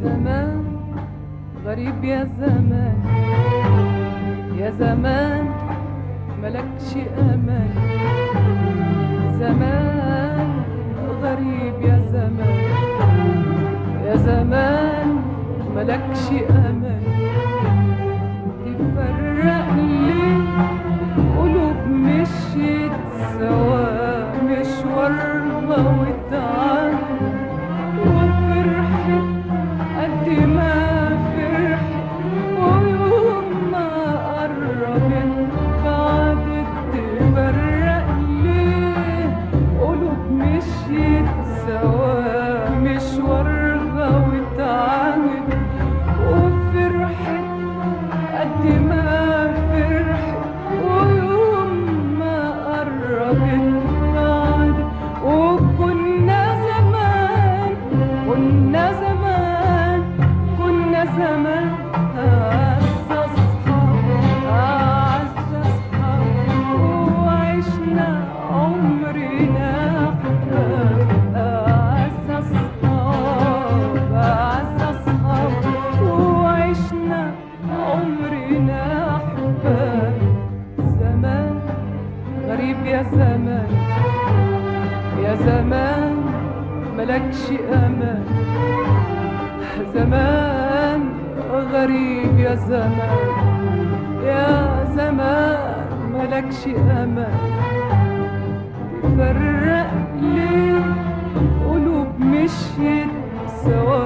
زمان غريب يا زمان، يا زمان ملكش أمان. زمان غريب يا زمان، يا زمان ملكش أمان. تفرق ليه قلوب مشيت سوا مشوارها وتعب وفرحت قد ما فرحت، ويوم ما قربت بعدت. تفرق ليه قلوب مشيت سوا مشوارها وتعبت وفرحت قد ما فرحت، ويوم ما قربت بعدت. وكنا زمان كنا زمان كنا زمان أعز أصحاب أعز أصحاب، وعشنا عمرنا أحباب. أعز أصحاب أعز أصحاب، وعشنا عمرنا أحباب. زمان غريب يا زمان، يا زمان ملكش أمان. زمان غريب يا زمان، يا زمان ملكش أمان. تفرق ليه قلوب مشيت سوا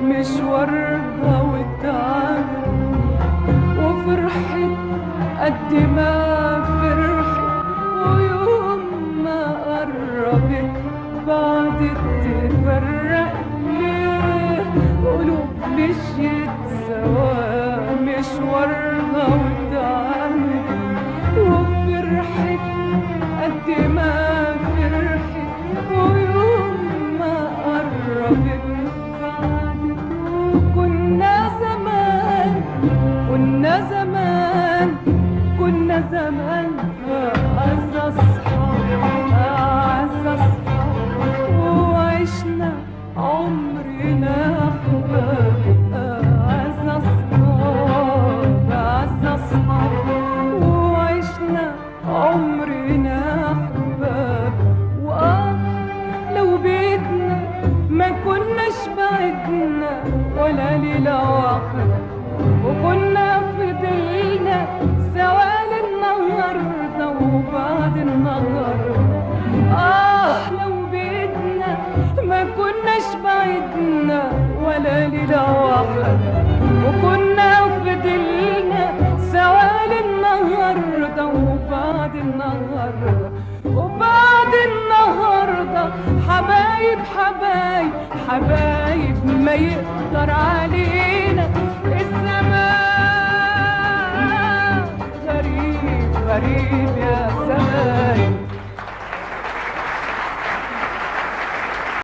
مشوارها وتعبت وفرحت قد ما فرحت، ويوم ما قربت بعدت. تفرق ليه قلوب مشيت سوا مشوارها وتعبت وفرحت قد ما فرحت، ويوم ما قربت بعدت. وكنا زمان كنا زمان كنا زمان أعز أصحاب أعز أصحاب، وعشنا عمرنا أحباب. أعز أصحاب أعز أصحاب، وعشنا عمرنا أحباب. لو بيتنا ما كناش بعدنا ولا ليلة واحدة، وكنا فضلنا سوا للنهاردة وبعد النهاردة. لو بيتنا ما كناش بعدنا ولا ليلة واحدة، وكنا فضلنا سوا للنهاردة وبعد النهاردة. وبعد النهاردة حبايب حبايب حبايب ما يقدر علينا الزمان. غريب غريب يا زمان.